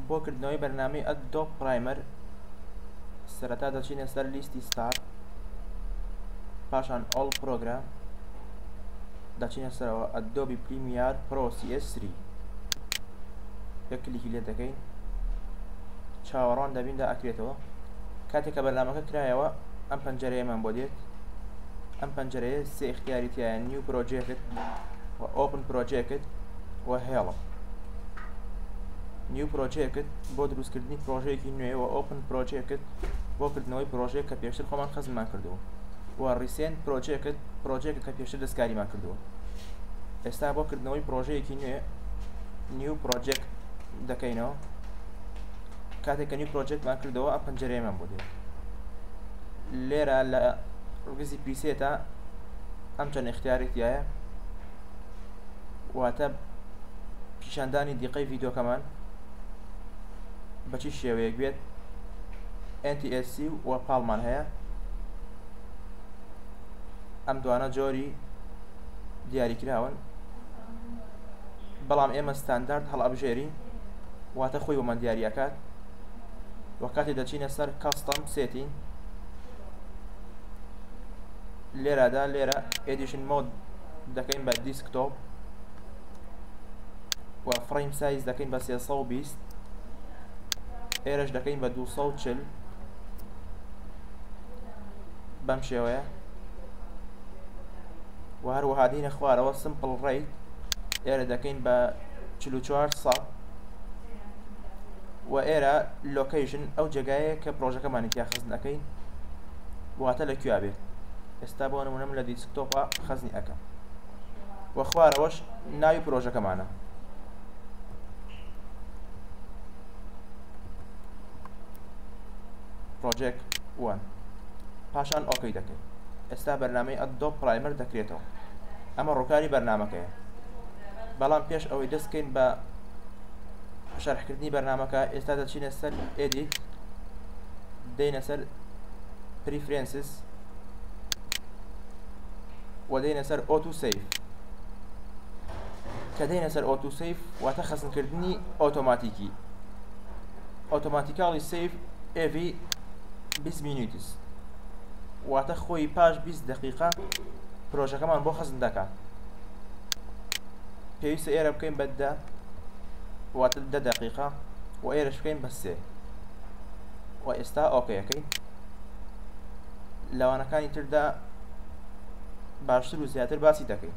بۆ کردنەوەی بەرنامەی ئەدۆب پرایمەر سەرەتا دەچینە سەر لیستی ستارت، پاشان ئۆڵ پرۆگرام، دەچینە سەرەوە ئەدۆبی پریمیەر پرۆ CS3 یەک کلیکی لێ دەکەین، چاوەڕوان دەبین ئەکرێتەوە. کاتێک کە بەرنامەکە کرایەوە ئەم پەنجەرەیەمان بۆ دێت. ئەم پەنجەرەیە سێ اختیاری تایە: نیو پرۆجێکت و ئۆپن پرۆجێکت و هێڵە. نیو پرۆجێکت بۆ دروستکردنی پرۆژەیەکی نوێ و ئۆپن پرۆجێکت بۆ کردنەوەی پرۆژەیەک کە پێشتر خۆمان خەزممان کردووە و ریسێنت پرۆجێکت پرۆجێکە کە پێشتر دەستکاریمان کردووە. ئێستا بۆ کردنەوەی پرۆژەیەکی نوێ نیو پرۆجێکت دەکەینەوە. کاتێک کە نیو پرۆجێکتمان کردەوە ئەم پەنجەرەیەمان بۆ دێت. لێرە لە ڕگزی پریسێتە ئەم چەند اختیارێکیایە، واتە پیشاندانی دیقەی ڤیدۆکەمان بەچی شێوەیەک بێت. NTSC و پاڵمان هەیە. ئەم دوانە جۆری دیاریکراون، بەڵام ئێمە ستاندارد هەڵئەبژێرین، واتە خۆی بۆمان دیاریەکات. وە کاتی دەچینە سەر کاستەم سێتین، لێرەدا لێرە ئێدیشن مۆد دەکەین بە دیسکتۆپ و فریم سایز دەکەین بە 320، ئێرەش دەکەین بە 240 بەم شێوەیە. و هەروەها دینە خوارەوە سمپل ڕێیت، ئێرە دەکەین بە 4400 و ئێرە لۆکەیشن ئەو جێگایە کە پرۆژەکەمانی تیا خەزن ئەەکەین، واتە لەکوێ بێت. ئێستا بۆ نمونە من لە دیسکتۆپە خەزنی ئەەکەم و خوارەوەش ناوی پرۆژەکەمانە. پرۆجێکت 1 پاشان ئۆکەی دەکەین. ئێستا بەرنامەی ئەدۆب پرایمەر دەکرێتەوە. ئەمە ڕووکاری بەرنامەکەیە، بەڵام پێش ئەوەی دەستکەین بە شەرحکردنی بەرنامەکە ئێستا دەچینە سەر ئێدیت، دەینە سەر پریفرێنسز و دەینە سەر ئۆتو سەیف. کە دەینە سەر ئۆتو سەیف واتە خەزنکردنی ئۆتۆماتیکی، ئۆتۆماتیکاڵی سەیف AV 20 مینوتس، واتە خۆی پاش 20 دقیقە پرۆژەکەمان بۆ خەزن دەکات. پێویستە ئێرە بکەین بە 10 واتە 10 دقیقە و ئێرەش بکەین بە 3 و ئێستا ئۆکەیەکەین. لەوانەکانی تردا باشتر و زیاتر باسی دەکەین.